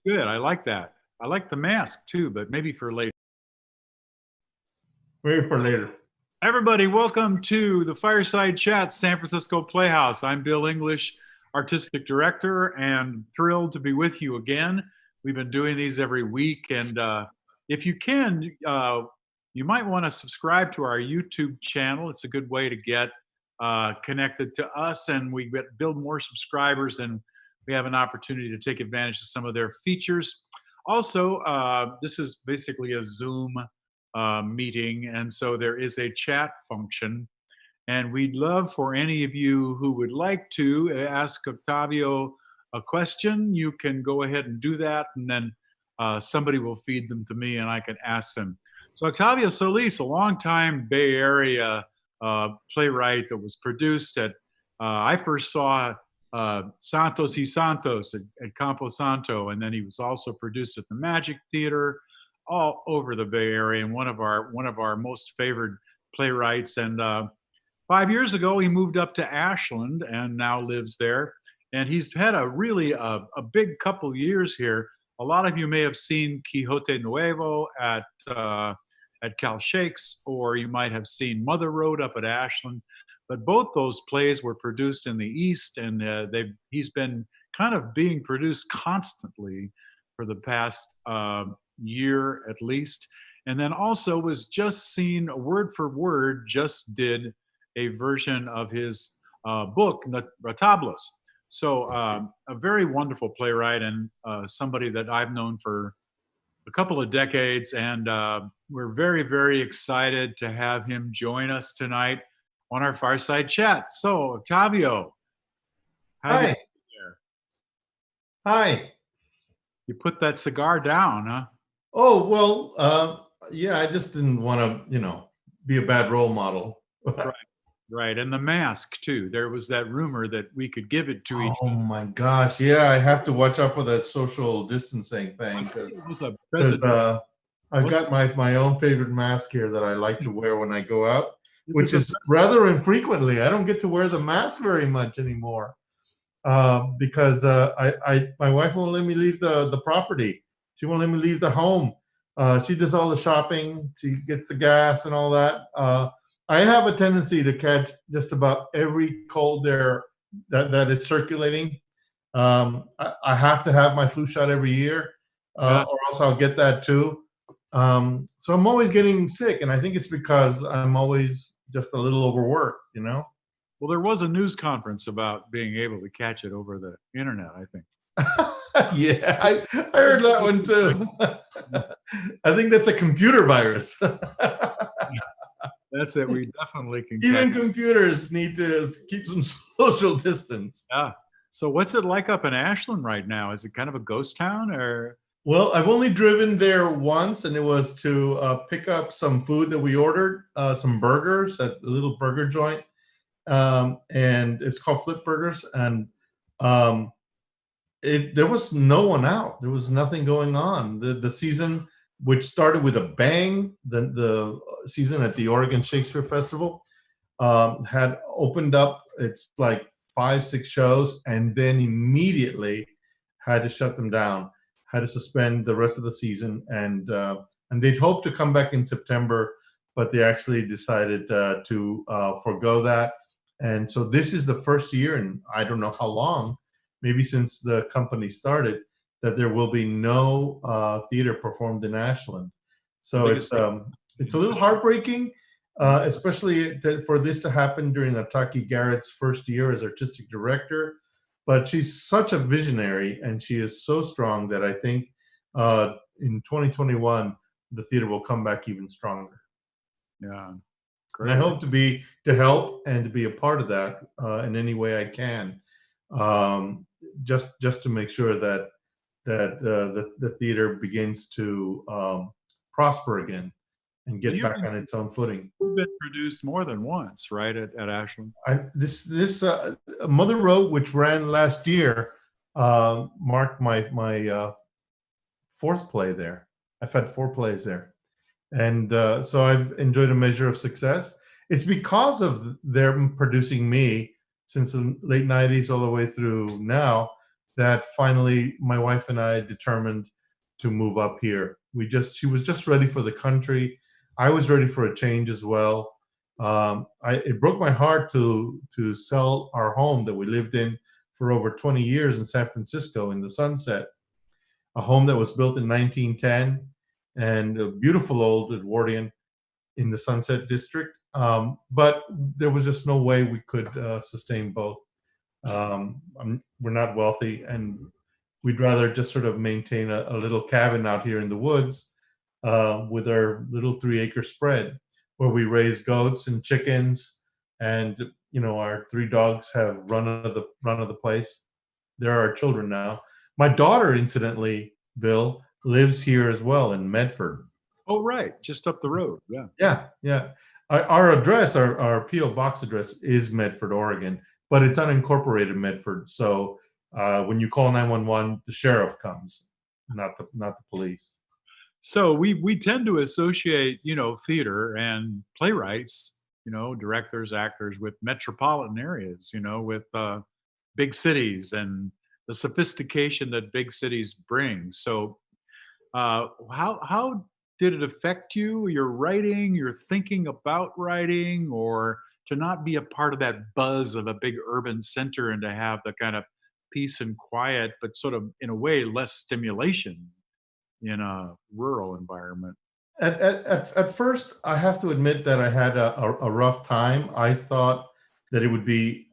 It's good. I like that. I like the mask too, but maybe for later. Wait for later. Everybody, welcome to the Fireside Chat San Francisco Playhouse. I'm Bill English, Artistic Director, and thrilled to be with you again. We've been doing these every week, and if you can, you might want to subscribe to our YouTube channel. It's a good way to get connected to us, and we build more subscribers, and we have an opportunity to take advantage of some of their features. Also, this is basically a Zoom meeting, and so there is a chat function. And we'd love for any of you who would like to ask Octavio a question. You can go ahead and do that, and then somebody will feed them to me, and I can ask them. So Octavio Solis, a longtime Bay Area playwright that was produced at, I first saw Santos y Santos at Campo Santo, and then he was also produced at the Magic Theater, all over the Bay Area, and one of our most favored playwrights. And 5 years ago, he moved up to Ashland and now lives there. And he's had a really a big couple years here. A lot of you may have seen Quijote Nuevo at Cal Shakes, or you might have seen Mother Road up at Ashland. But both those plays were produced in the East, and he's been kind of being produced constantly for the past year at least. And then also was just seen, word for word, just did a version of his book, Retablos. So a very wonderful playwright, and somebody that I've known for a couple of decades. And we're very, very excited to have him join us tonight on our Fireside Chat. So, Octavio, how Hi. Hi. You put that cigar down, huh? Oh, well, yeah, I just didn't want to, be a bad role model. Right. And the mask, too. There was that rumor that we could give it to each other. Oh, my gosh. Yeah, I have to watch out for that social distancing thing because I've got my own favorite mask here that I like to wear when I go out, which is rather infrequently. I don't get to wear the mask very much anymore because my wife won't let me leave the property. She won't let me leave the home. She does all the shopping. She gets the gas and all that. I have a tendency to catch just about every cold there that is circulating. I have to have my flu shot every year, or else I'll get that too. So I'm always getting sick, and I think it's because I'm always just a little overworked, Well, there was a news conference about being able to catch it over the internet, I think. Yeah, I heard that one too. I think that's a computer virus. That's it. We definitely can. Even computers need to keep some social distance. Yeah. So what's it like up in Ashland right now? Is it kind of a ghost town, or? Well, I've only driven there once, and it was to pick up some food that we ordered, some burgers at a little burger joint, and it's called Flip Burgers, and there was no one out. There was nothing going on. The season, which started with a bang, the season at the Oregon Shakespeare Festival, had opened up. It's like 5-6 shows, and then immediately had to shut them down, had to suspend the rest of the season, and they'd hoped to come back in September, but they actually decided to forego that. And so this is the first year, and I don't know how long, maybe since the company started, that there will be no theater performed in Ashland. So it's a little heartbreaking, especially for this to happen during Ataki Garrett's first year as artistic director. But she's such a visionary, and she is so strong that I think in 2021 the theater will come back even stronger. Yeah, great. And I hope to help and to be a part of that in any way I can, just to make sure that the theater begins to prosper again and get back on its own footing. You've been produced more than once, right, at Ashland? This Mother Road, which ran last year, marked my fourth play there. I've had 4 plays there, and so I've enjoyed a measure of success. It's because of them producing me since the late 90s all the way through now that finally my wife and I determined to move up here. She was just ready for the country. I was ready for a change as well. It broke my heart to sell our home that we lived in for over 20 years in San Francisco in the Sunset, a home that was built in 1910 and a beautiful old Edwardian in the Sunset District. But there was just no way we could sustain both. We're not wealthy, and we'd rather just sort of maintain a little cabin out here in the woods with our little 3-acre spread where we raise goats and chickens, and our 3 dogs have run of the place. They're our children now. My daughter, incidentally, Bill, lives here as well in Medford. Oh, right. Just up the road. Yeah. Yeah, yeah. Our address, our PO box address is Medford, Oregon, but it's unincorporated Medford. So when you call 911, the sheriff comes, not the police. So we tend to associate, theater and playwrights, directors, actors with metropolitan areas, with big cities and the sophistication that big cities bring. So how did it affect you, your writing, your thinking about writing, or to not be a part of that buzz of a big urban center and to have the kind of peace and quiet, but sort of in a way less stimulation in a rural environment? At first, I have to admit that I had a rough time. I thought that it would be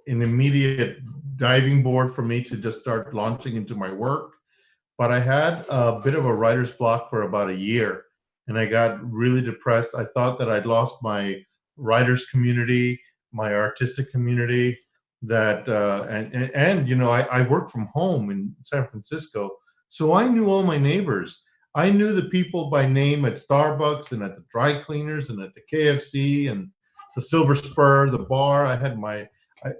an immediate diving board for me to just start launching into my work. But I had a bit of a writer's block for about a year, and I got really depressed. I thought that I'd lost my writers community, my artistic community. That I work from home in San Francisco, so I knew all my neighbors. I knew the people by name at Starbucks and at the dry cleaners and at the KFC and the Silver Spur, the bar. I had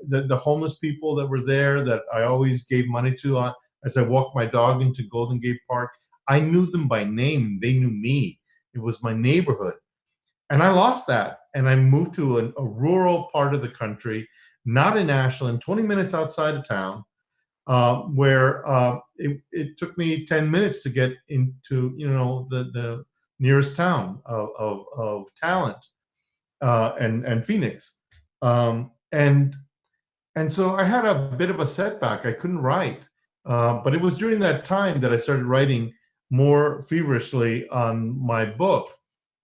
the homeless people that were there that I always gave money to as I walked my dog into Golden Gate Park. I knew them by name. They knew me. It was my neighborhood. And I lost that. And I moved to a rural part of the country, not in Ashland, 20 minutes outside of town, where it took me 10 minutes to get into, the nearest town of Talent and Phoenix. And so I had a bit of a setback. I couldn't write. But it was during that time that I started writing more feverishly on my book.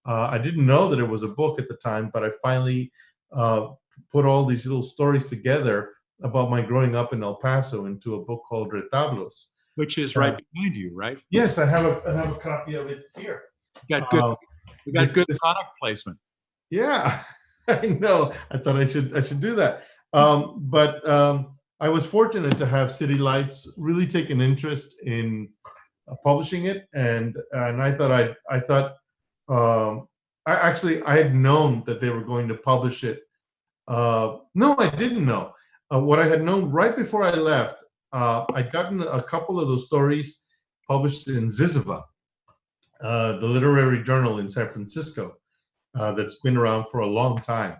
I didn't know that it was a book at the time, but I finally put all these little stories together about my growing up in El Paso into a book called Retablos. Which is right behind you, right? Yes, I have a copy of it here. We got good product placement. Yeah, I know. I thought I should do that. But I was fortunate to have City Lights really take an interest in publishing it, and I thought I had known that they were going to publish it. No, I didn't know. What I had known right before I left, I'd gotten a couple of those stories published in Ziziva, the literary journal in San Francisco, that's been around for a long time.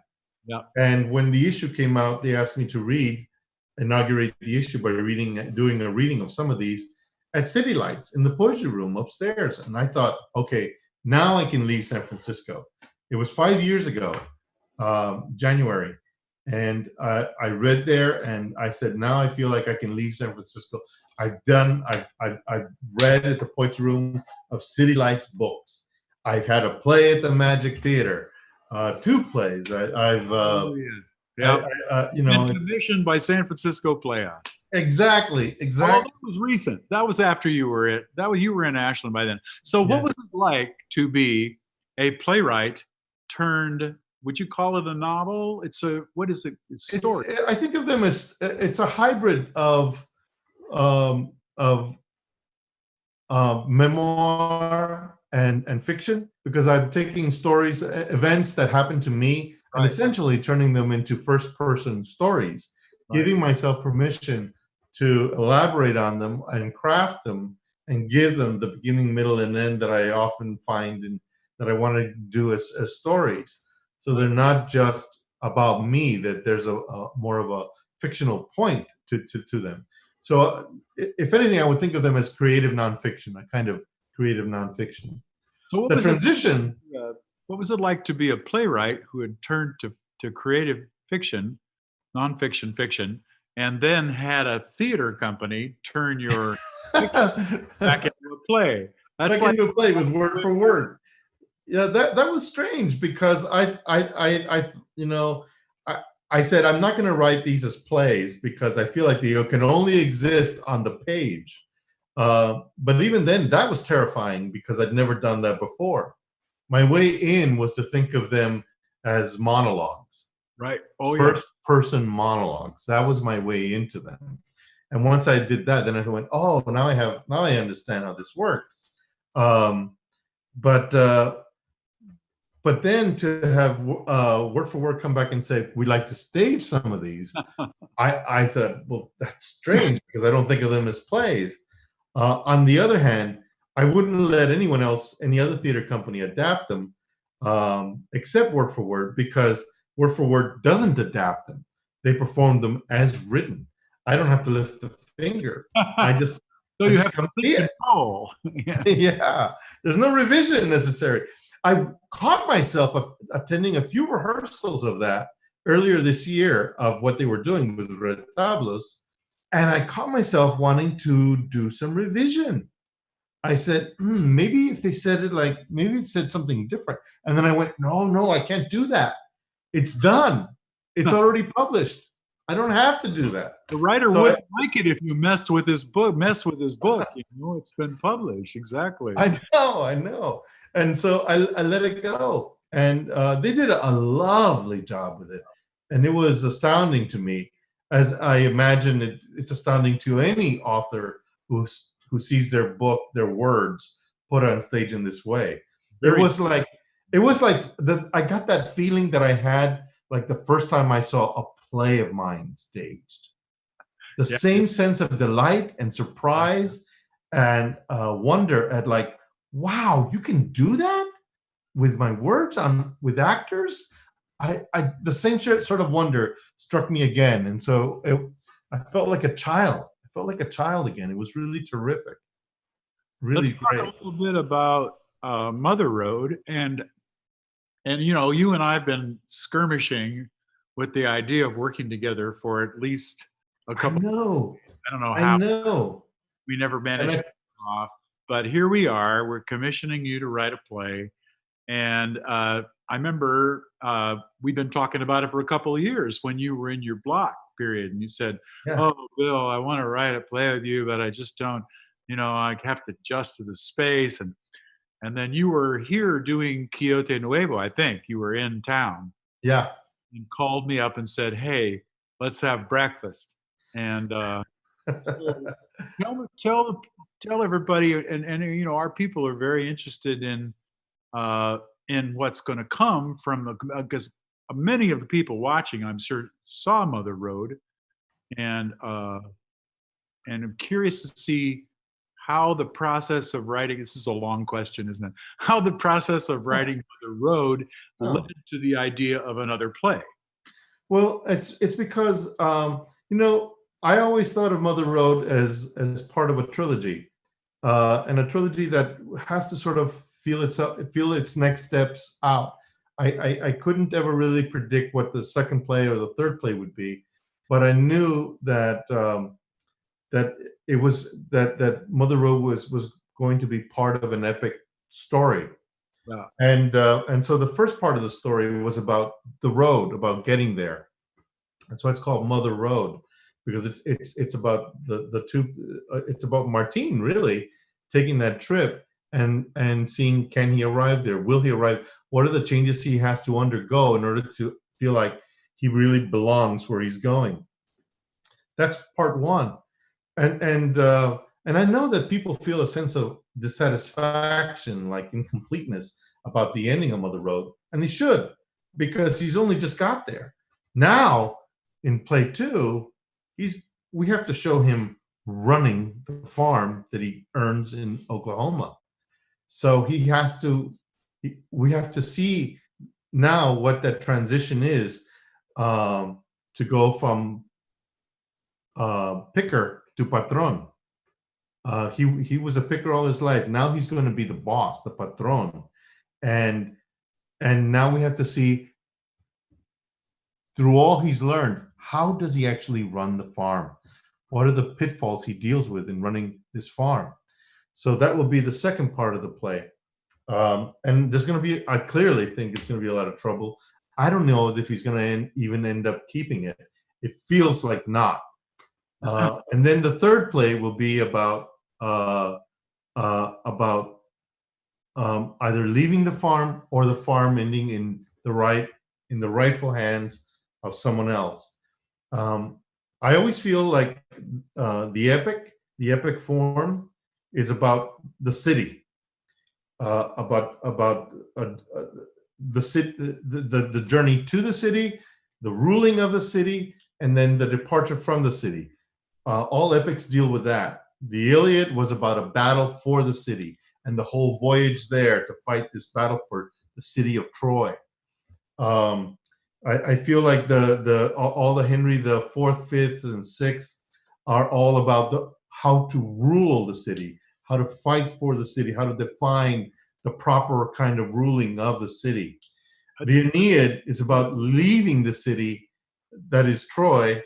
Yeah. And when the issue came out, they asked me to inaugurate the issue by doing a reading of some of these at City Lights in the poetry room upstairs. And I thought, okay, now I can leave San Francisco. It was 5 years ago, January. And I read there and I said, now I feel like I can leave San Francisco. I've read at the poetry room of City Lights books. I've had a play at the Magic Theater, 2 plays. I've been commissioned by San Francisco Playhouse. Exactly. Well, that was recent. That was after you were in Ashland by then. So what was it like to be a playwright turned? Would you call it a novel? What is it? It's story. I think of them as it's a hybrid of memoir and fiction, because I'm taking stories, events that happened to me, and essentially turning them into first-person stories, giving myself permission to elaborate on them and craft them and give them the beginning, middle, and end that I often find that I want to do as stories. So they're not just about me, that there's a more of a fictional point to them. So if anything, I would think of them as creative nonfiction, a kind of creative nonfiction. So what The was it? transition. What was it like to be a playwright who had turned to creative fiction, nonfiction fiction, and then had a theater company turn your fiction back into a play? That's Back like into a play with word for word. Yeah, that was strange because I you know, I said I'm not going to write these as plays because I feel like they can only exist on the page. But even then, that was terrifying because I'd never done that before. My way in was to think of them as monologues, right. Oh yeah. first person monologues. That was my way into them. And once I did that, then I went, oh, now I understand how this works. Um, but but then to have word for word come back and say we'd like to stage some of these, I thought, well, that's strange because I don't think of them as plays. On the other hand, I wouldn't let anyone else, any other theater company, adapt them except word for word because word for word doesn't adapt them. They perform them as written. I don't have to lift a finger. I just So I you just have come complete see it. control. Yeah. Yeah, there's no revision necessary. I caught myself attending a few rehearsals of that earlier this year of what they were doing with retablos, and I caught myself wanting to do some revision. I said, maybe if they said it like, maybe it said something different. And then I went, no, I can't do that. It's done. It's already published. I don't have to do that. The writer So wouldn't like it if you messed with his book. You know, it's been published. Exactly. I know. And so I let it go. And they did a lovely job with it. And it was astounding to me, as I imagine it's astounding to any author who sees their book, their words put on stage in this way. Very It was like I got that feeling that I had like the first time I saw a play of mine staged. The yeah. same sense of delight and surprise and wonder at like, wow, you can do that with my words on with actors. The same sort of wonder struck me again, and so I felt like a child. I felt like a child again. It was really terrific, Let's really talk great. a little bit about Mother Road, and you know, you and I have been skirmishing with the idea of working together for at least a I couple. know, I don't know I how know, we never and managed to I get it off, but here we are. We're commissioning you to write a play, and I remember we've been talking about it for a couple of years when you were in your block period, and you said, yeah, "Oh, Bill, I want to write a play with you, but I just don't. You know, I have to adjust to the space." And then you were here doing Quixote Nuevo. I think you were in town yeah. and called me up and said, "Hey, let's have breakfast." And so tell everybody, and you know, our people are very interested in what's going to come from the because many of the people watching, I'm sure, saw Mother Road, and I'm curious to see how the process of writing. This is a long question, isn't it? How the process of writing Mother Road led Oh. to the idea of another play. Well, it's because I always thought of Mother Road as part of a trilogy, and a trilogy that has to sort of feel its next steps out. I couldn't ever really predict what the second play or the third play would be, but I knew that it was that Mother Road was going to be part of an epic story. Yeah. And so the first part of the story was about the road, about getting there. That's why it's called Mother Road, because it's about the two. It's about Martin really taking that trip and seeing, can he arrive there? Will he arrive? What are the changes he has to undergo in order to feel like he really belongs where he's going? That's part one. And I know that people feel a sense of dissatisfaction, like incompleteness, about the ending of Mother Road, and they should, because he's only just got there. Now, in play two, we have to show him running the farm that he earns in Oklahoma. So we have to see now what that transition is, to go from picker to patron. He was a picker all his life. Now he's going to be the boss, the patron, and now we have to see through all he's learned, how does he actually run the farm? What are the pitfalls he deals with in running this farm? So that will be the second part of the play. And there's going to be, I clearly think it's going to be a lot of trouble. I don't know if he's going to even end up keeping it. It feels like not. And then the third play will be about either leaving the farm or the farm ending in the rightful hands of someone else. I always feel like the epic form is about the city, about the city, the journey to the city, the ruling of the city, and then the departure from the city. All epics deal with that. The Iliad was about a battle for the city and the whole voyage there to fight this battle for the city of Troy. I feel like all the Henry the Fourth, Fifth, and Sixth are all about how to rule the city, how to fight for the city, how to define the proper kind of ruling of the city. The Aeneid is about leaving the city that is Troy,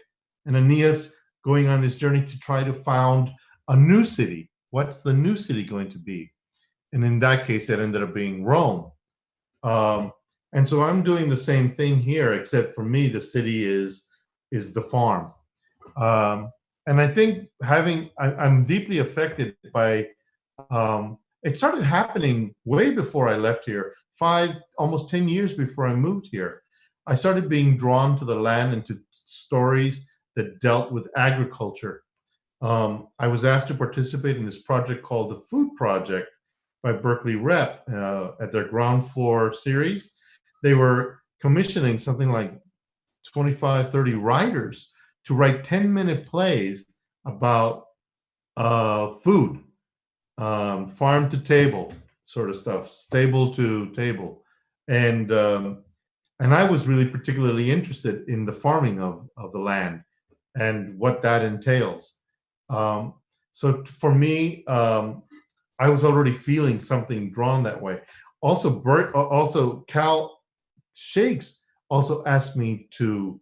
and Aeneas going on this journey to try to found a new city. What's the new city going to be? And in that case, it ended up being Rome. And so I'm doing the same thing here, except for me, the city is the farm. And I think I'm deeply affected by, it started happening way before I left here, almost 10 years before I moved here. I started being drawn to the land and to stories that dealt with agriculture. I was asked to participate in this project called the Food Project by Berkeley Rep at their ground floor series. They were commissioning something like 25, 30 writers to write 10-minute plays about food, farm to table sort of stuff, stable to table. And I was really particularly interested in the farming of the land and what that entails. So for me, I was already feeling something drawn that way. Also, Cal Shakes also asked me to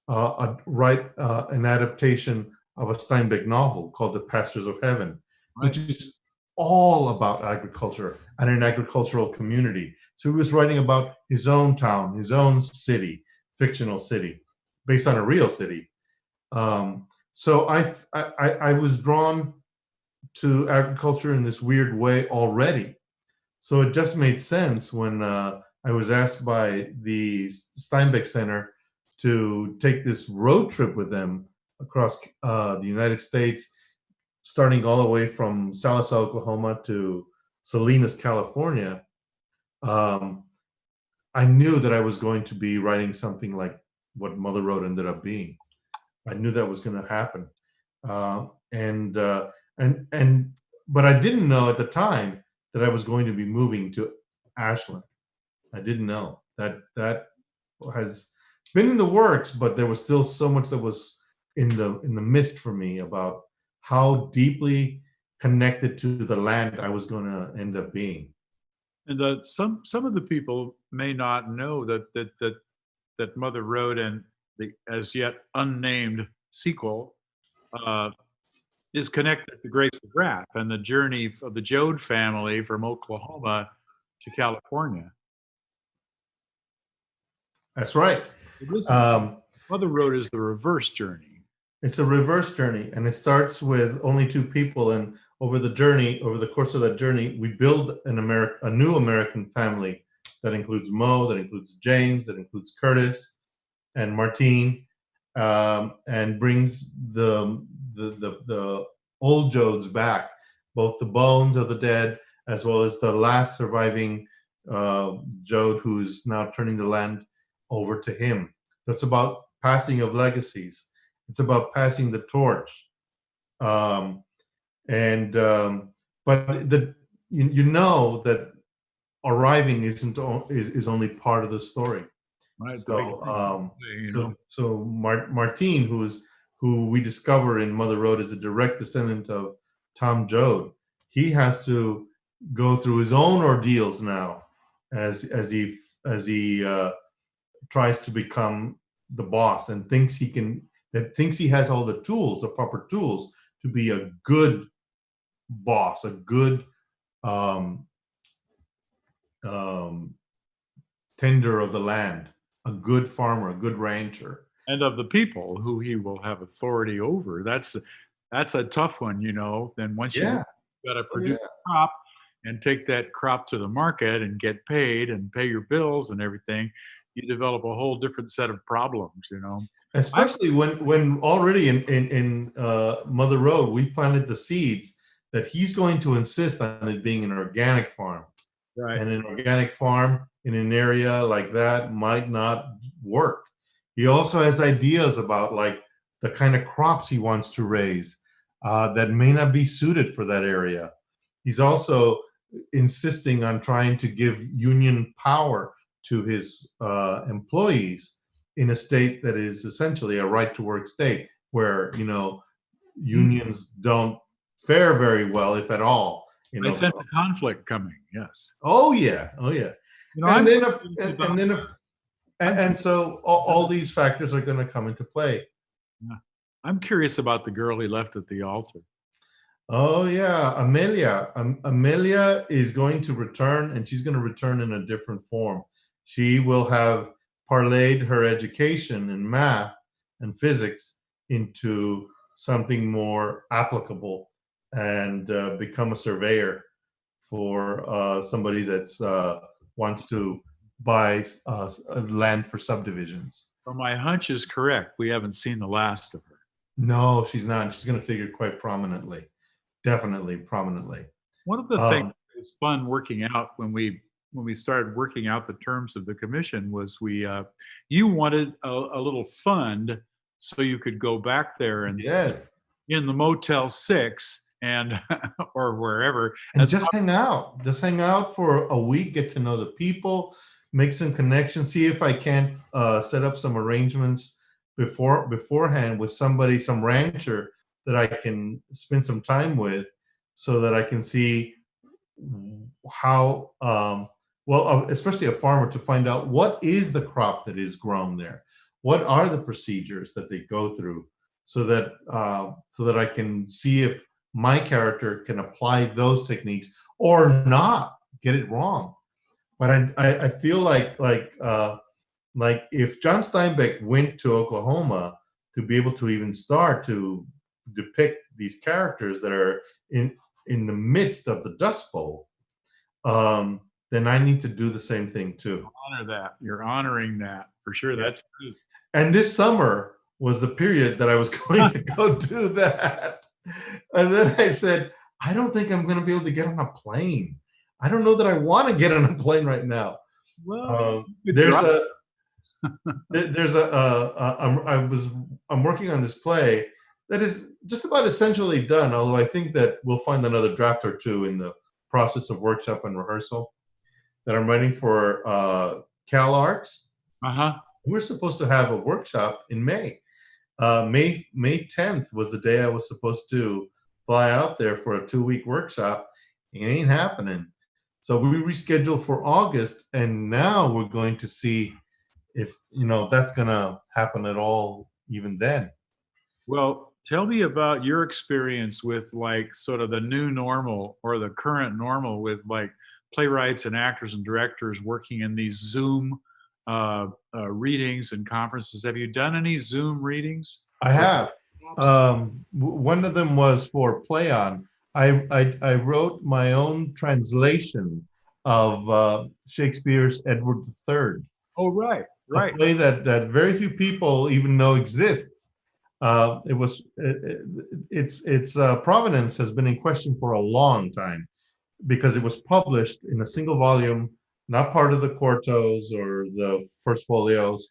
write an adaptation of a Steinbeck novel called The Pastures of Heaven, which is all about agriculture and an agricultural community. So he was writing about his own town, his own city, fictional city, based on a real city. So I was drawn to agriculture in this weird way already. So it just made sense when I was asked by the Steinbeck Center to take this road trip with them across the United States, starting all the way from Sallisaw, Oklahoma to Salinas, California. I knew that I was going to be writing something like what Mother Road ended up being. I knew that was going to happen. But I didn't know at the time that I was going to be moving to Ashland. I didn't know that has been in the works, but there was still so much that was in the mist for me about how deeply connected to the land I was going to end up being. And some of the people may not know that Mother Road and the as yet unnamed sequel is connected to Grapes of Wrath and the journey of the Joad family from Oklahoma to California. That's right. Mother Road is the reverse journey. It's a reverse journey, and it starts with only two people. And over the course of that journey, we build a new American family that includes Mo, that includes James, that includes Curtis and Martine, and brings the old Joads back, both the bones of the dead as well as the last surviving Joad who's now turning the land over to him. That's about passing of legacies. It's about passing the torch. But you know that arriving is only part of the story. Right. So Martine, who who we discover in Mother Road is a direct descendant of Tom Joad. He has to go through his own ordeals now as he tries to become the boss and thinks he has all the tools, the proper tools, to be a good boss, a good um, um, tender of the land, a good farmer, a good rancher. And of the people who he will have authority over. That's a tough one, you know. Then once you Yeah. got to Oh, produce yeah. a crop and take that crop to the market and get paid and pay your bills and everything, you develop a whole different set of problems, you know. I Especially when already in Mother Road, we planted the seeds that he's going to insist on it being an organic farm. right. And an organic farm in an area like that might not work. He also has ideas about like the kind of crops he wants to raise that may not be suited for that area. He's also insisting on trying to give union power to his employees in a state that is essentially a right to work state where, unions don't fare very well, if at all, in I sense Oklahoma. a conflict coming. Yes. Oh yeah, oh yeah. You know, And I'm then if curious and, about and then if I'm and so all these factors are going to come into play. yeah. I'm curious about the girl he left at the altar. Oh yeah, Amelia. Amelia is going to return, and she's going to return in a different form. She will have parlayed her education in math and physics into something more applicable, and become a surveyor for somebody that's wants to buy land for subdivisions. Well, my hunch is correct. We haven't seen the last of her. No, she's not. She's going to figure quite prominently, definitely prominently. One of the things Um, that's fun working out when we started working out the terms of the commission was you wanted a little fund so you could go back there and sit yes, in the Motel 6 and or wherever and as just hang out for a week, get to know the people, make some connections, see if I can't set up some arrangements beforehand with somebody, some rancher that I can spend some time with, so that I can see how well, especially a farmer, to find out what is the crop that is grown there, what are the procedures that they go through, so that I can see if my character can apply those techniques or not get it wrong. But I feel like if John Steinbeck went to Oklahoma to be able to even start to depict these characters that are in the midst of the Dust Bowl, then I need to do the same thing too. honor that. You're honoring that for sure. Yeah. That's good. And this summer was the period that I was going to go do that. And then I said, I don't think I'm going to be able to get on a plane. I don't know that I want to get on a plane right now. Well, There's a there's I'm working on this play that is just about essentially done, although I think that we'll find another draft or two in the process of workshop and rehearsal, that I'm writing for Cal Arts. uh-huh. We're supposed to have a workshop in May. May 10th was the day I was supposed to fly out there for a 2-week workshop. It ain't happening. So we rescheduled for August, and now we're going to see if that's going to happen at all even then. Well, tell me about your experience with like sort of the new normal or the current normal with like playwrights and actors and directors working in these Zoom readings and conferences. Have you done any Zoom readings? I Or have. One of them was for Play On. I wrote my own translation of Shakespeare's Edward III. oh, right, A right. play that very few people even know exists. Its provenance has been in question for a long time, because it was published in a single volume, not part of the quartos or the first folios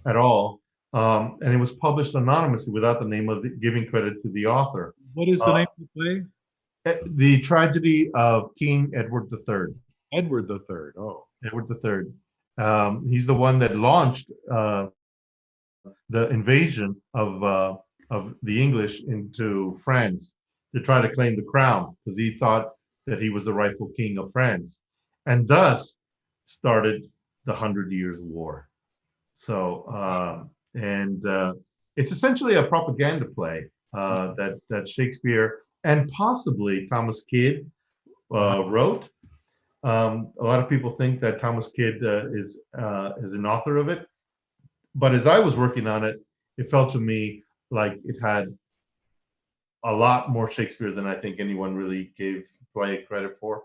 at all, and it was published anonymously without the name of giving credit to the author. What is the name of the play? The Tragedy of King Edward III. Edward the Third. Oh, Edward III. He's the one that launched the invasion of of the English into France to try to claim the crown because he thought that he was the rightful king of France, and thus started the Hundred Years' War. So, and it's essentially a propaganda play that Shakespeare and possibly Thomas Kidd wrote. A lot of people think that Thomas Kidd is an author of it, but as I was working on it, it felt to me like it had a lot more Shakespeare than I think anyone really gave play credit for.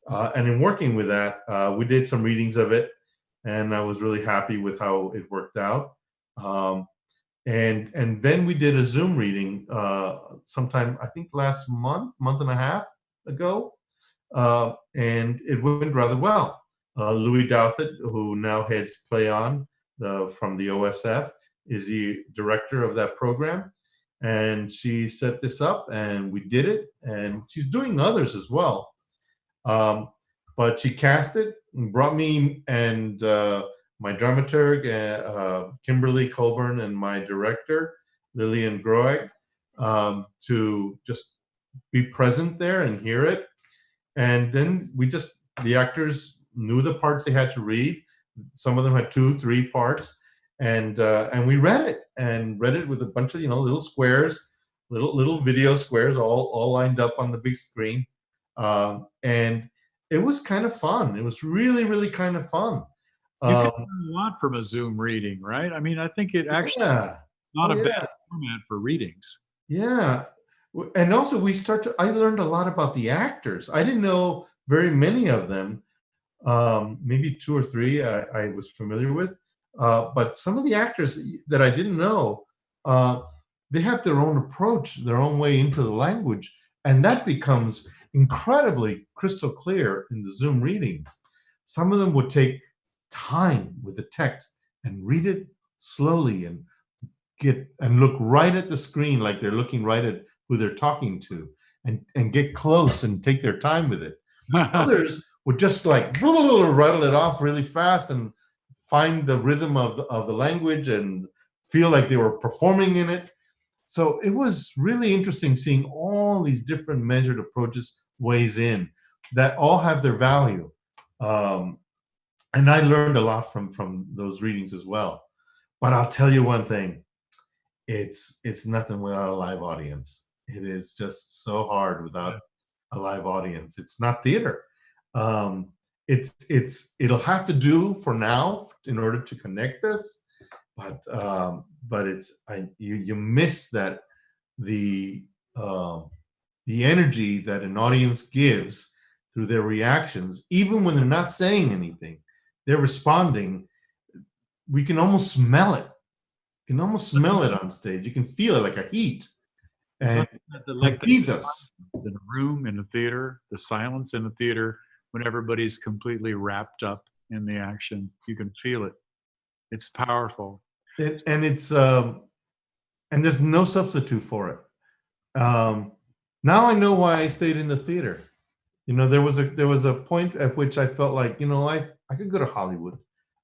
And in working with that, we did some readings of it, and I was really happy with how it worked out. Um, and then we did a Zoom reading sometime I think last month and a half ago, and it went rather well. Louis Douthit, who now heads Play On from the OSF, is the director of that program, and she set this up, and we did it, and she's doing others as well. But she cast it and brought me and my dramaturg, Kimberly Colburn, and my director, Lillian Groeg, to just be present there and hear it. And then the actors knew the parts they had to read. Some of them had 2, 3 parts. And we read it with a bunch of, little squares, little video squares all lined up on the big screen. And it was kind of fun. It was really, really kind of fun. You can learn a lot from a Zoom reading, right? I mean, I think it actually not a bad format for readings. Yeah. And also I learned a lot about the actors. I didn't know very many of them. Maybe 2 or 3 I was familiar with. But some of the actors that I didn't know, they have their own approach, their own way into the language. And that becomes incredibly crystal clear in the Zoom readings. Some of them would take time with the text and read it slowly and look right at the screen like they're looking right at who they're talking to, and get close and take their time with it. Others would just like rattle it off really fast and find the rhythm of the language and feel like they were performing in it. So it was really interesting seeing all these different measured approaches, ways in, that all have their value. And I learned a lot from those readings as well. But I'll tell you one thing, it's nothing without a live audience. It is just so hard without a live audience. It's not theater. It'll have to do for now in order to connect us, but you miss that the energy that an audience gives through their reactions, even when they're not saying anything, they're responding. We can almost smell it. You can almost smell it on stage. You can feel it like a heat, and it feeds us. In a room, in a theater, the silence in the theater when everybody's completely wrapped up in the action, you can feel it. It's powerful. And there's no substitute for it. Now I know why I stayed in the theater. There was a point at which I felt like, I could go to Hollywood.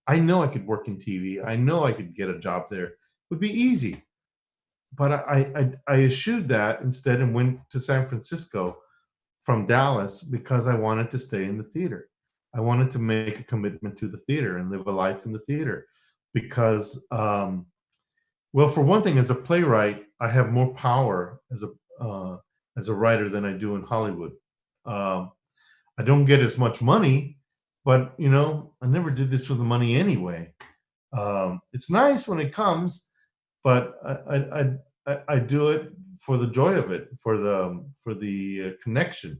I know I could work in TV. I know I could get a job there. It would be easy. But I eschewed that instead and went to San Francisco from Dallas because I wanted to stay in the theater. I wanted to make a commitment to the theater and live a life in the theater because, well, for one thing, as a playwright, I have more power as a writer than I do in Hollywood. I don't get as much money, but I never did this for the money anyway. It's nice when it comes, but I do it for the joy of it, for the connection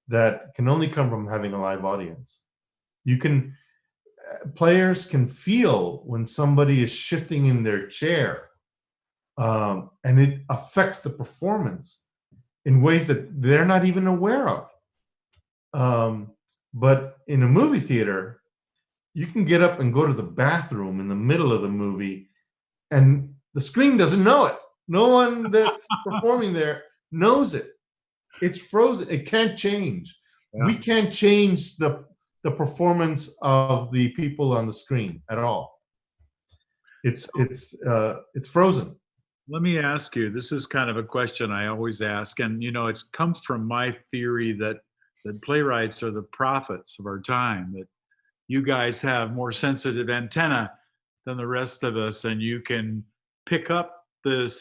that can only come from having a live audience. Players can feel when somebody is shifting in their chair, and it affects the performance in ways that they're not even aware of. But in a movie theater, you can get up and go to the bathroom in the middle of the movie, and the screen doesn't know it. No one that's performing there knows it. It's frozen. It can't change. Yeah. We can't change the performance of the people on the screen at all. It's frozen. Let me ask you, this is kind of a question I always ask, and it comes from my theory that playwrights are the prophets of our time, that you guys have more sensitive antenna than the rest of us, and you can pick up the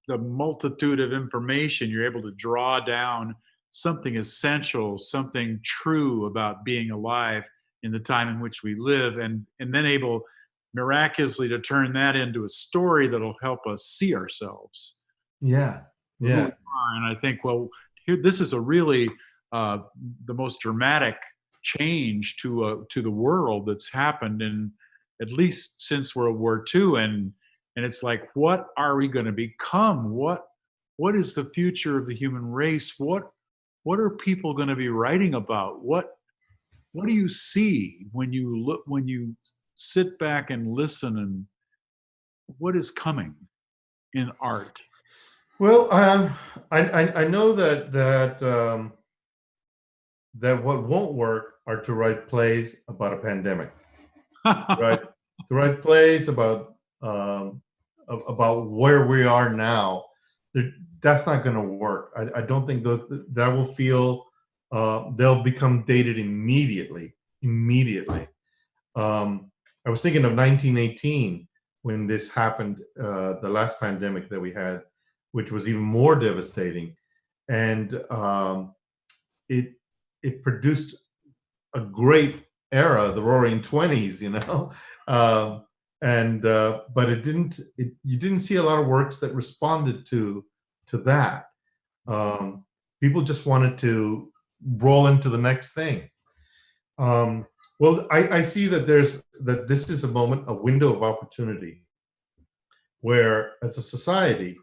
multitude of information. You're able to draw down something essential, something true about being alive in the time in which we live, and then able miraculously to turn that into a story that'll help us see ourselves Yeah, for who we yeah, are. And I think, well, here, this is a really uh, the most dramatic change to the world that's happened in at least since World War II. And it's like, what are we going to become? What is the future of the human race? What are people going to be writing about? What do you see when you look, when you sit back and listen, and what is coming in art? well, I know that what won't work are to write plays about a pandemic, right? To write plays about where we are now. There- That's not going to work. I don't think that will feel they'll become dated immediately. Immediately. I was thinking of 1918 when this happened, the last pandemic that we had, which was even more devastating, and it it produced a great era, the Roaring Twenties, and but it didn't. You didn't see a lot of works that responded to that. Um, People just wanted to roll into the next thing. Um, well, I see that this is a moment, a window of opportunity, where as a society,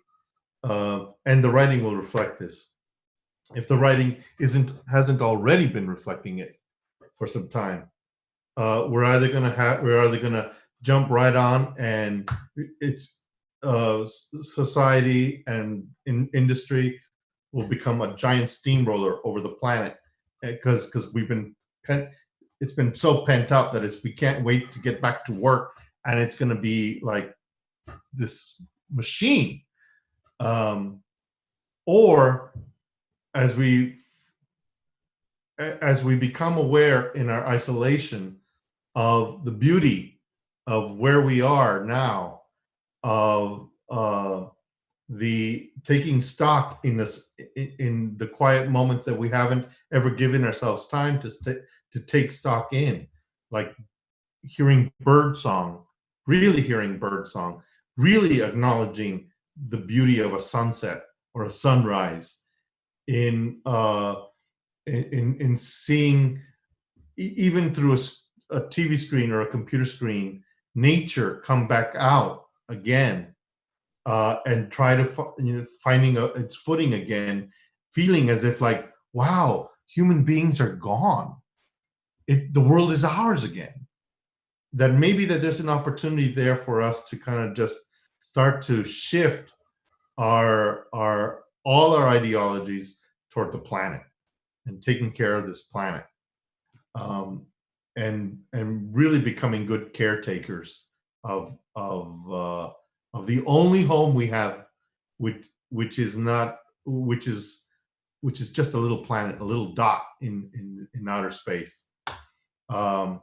and the writing will reflect this. If the writing isn't hasn't already been reflecting it for some time, we're either gonna jump right on, and it's society and industry will become a giant steamroller over the planet, because pent, it's been so pent up that we can't wait to get back to work, and it's going to be like this machine. um, or as we become aware in our isolation of the beauty of where we are now, of the taking stock in this, in the quiet moments that we haven't ever given ourselves time to take stock in, like hearing bird song, really hearing bird song, really acknowledging the beauty of a sunset or a sunrise, in seeing, even through a TV screen or a computer screen, nature come back out again, and try to finding its footing again, feeling as if like, wow, human beings are gone. The world is ours again. That maybe that there's an opportunity there for us to kind of just start to shift our all our ideologies toward the planet and taking care of this planet, um, and really becoming good caretakers of the only home we have, which is not which is just a little planet, a little dot in outer space. Um,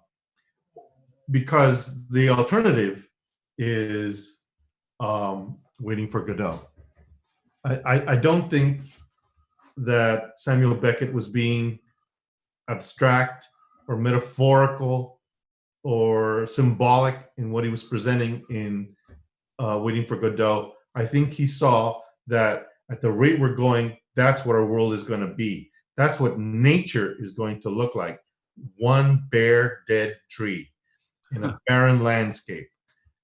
because the alternative is waiting for Godot. I don't think that Samuel Beckett was being abstract or metaphorical or symbolic in what he was presenting in Waiting for Godot. I think he saw that at the rate we're going, that's what our world is going to be. That's what nature is going to look like. One bare, dead tree in a barren landscape,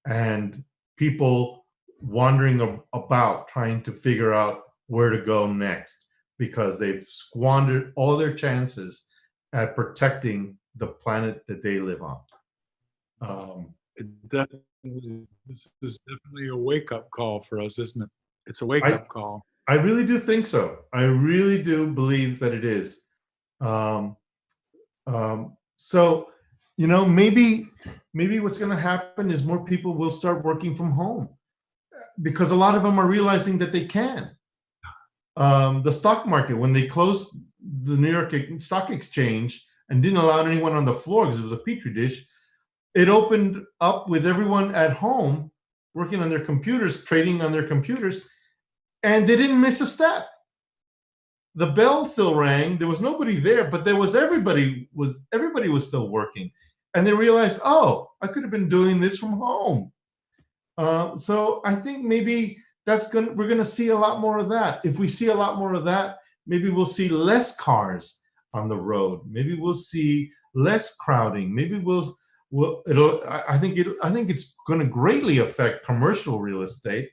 and people wandering about trying to figure out where to go next because they've squandered all their chances at protecting the planet that they live on. This is definitely a wake up call for us, isn't it? It's a wake I up call. I really do think so. I really do believe that it is. Um, so, maybe what's going to happen is more people will start working from home. because a lot of them are realizing that they can. The stock market, when they closed the New York Stock Exchange and didn't allow anyone on the floor because it was a petri dish, it opened up with everyone at home working on their computers, trading on their computers, and they didn't miss a step. The bell still rang. There was nobody there, but there was everybody was still working, and they realized, oh, I could have been doing this from home. So I think maybe we're gonna see a lot more of that. If we see a lot more of that, maybe we'll see less cars on the road. Maybe we'll see less crowding. Maybe I think it's going to greatly affect commercial real estate.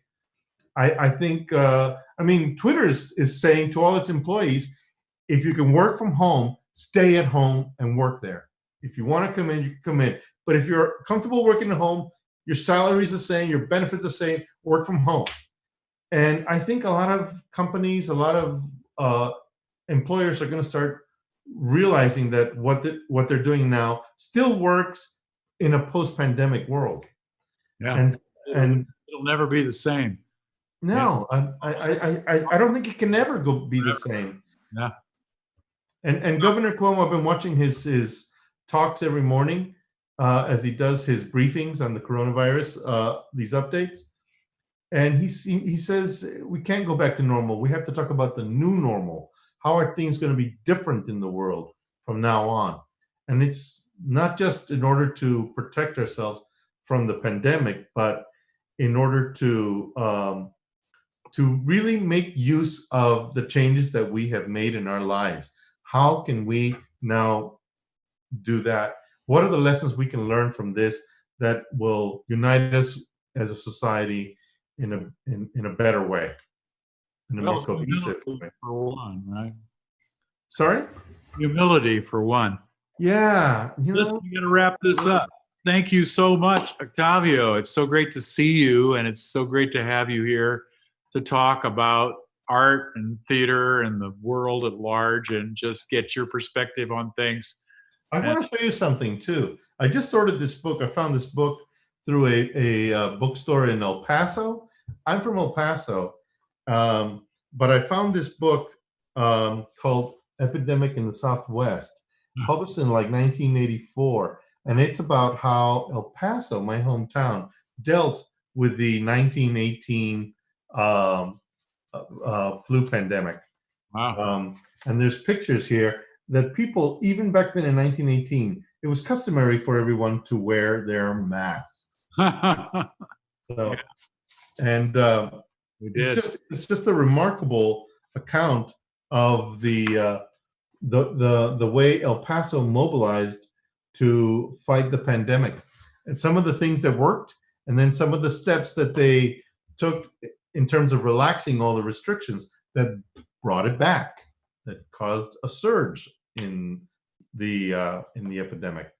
I think Twitter is saying to all its employees, if you can work from home, stay at home and work there. If you want to come in, you can come in. But if you're comfortable working at home, your salary is the same, your benefits are the same, work from home. And I think a lot of companies, a lot of employers are going to start realizing that what they're doing now still works in a post-pandemic world. Yeah, and it'll never be the same. No, I don't think it can ever be the same. Yeah. And Governor Cuomo, I've been watching his talks every morning as he does his briefings on the coronavirus, these updates. And he says we can't go back to normal. We have to talk about the new normal. How are things going to be different in the world from now on? And it's not just in order to protect ourselves from the pandemic, but in order to really make use of the changes that we have made in our lives. How can we now do that? What are the lessons we can learn from this that will unite us as a society in a better way, in a more cohesive way? For one, right? Sorry? Humility for one. Yeah. Listen, we're going to wrap this up. Thank you so much, Octavio. It's so great to see you, and it's so great to have you here to talk about art and theater and the world at large and just get your perspective on things. I want to show you something too. I just ordered this book. I found this book through a bookstore in El Paso. I'm from El Paso, but I found this book called Epidemic in the Southwest, published in like 1984. And it's about how El Paso, my hometown, dealt with the 1918 flu pandemic. Wow. And there's pictures here that people, even back then in 1918, it was customary for everyone to wear their masks. So, and it's just a remarkable account of the way El Paso mobilized to fight the pandemic, and some of the things that worked, and then some of the steps that they took in terms of relaxing all the restrictions that brought it back, that caused a surge in the epidemic.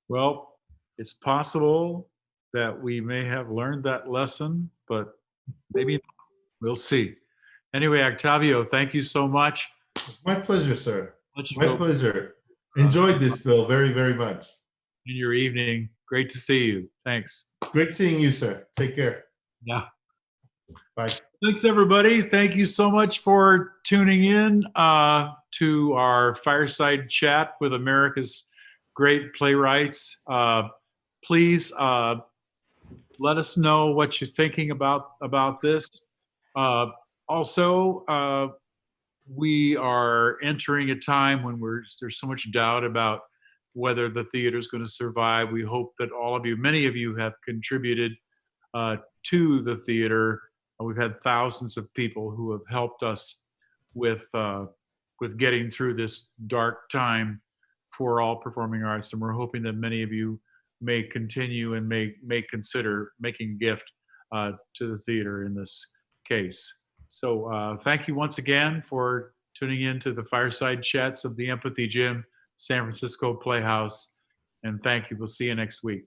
Well, it's possible that we may have learned that lesson, but maybe not. We'll see. Anyway, Octavio, thank you so much. My pleasure, sir. My pleasure. Enjoyed this, Bill, very, very much. In your evening. Great to see you. Thanks. Great seeing you, sir. Take care. Yeah. Bye. Thanks, everybody. Thank you so much for tuning in to our Fireside Chat with America's great playwrights. Please let us know what you're thinking about this. Also, we are entering a time when there's so much doubt about whether the theater is going to survive. We hope that many of you have contributed to the theater. We've had thousands of people who have helped us with getting through this dark time for all performing arts, and we're hoping that many of you may continue and may consider making a gift to the theater in this case. So thank you once again for tuning in to the Fireside Chats of the Empathy Gym, San Francisco Playhouse, and thank you. We'll see you next week.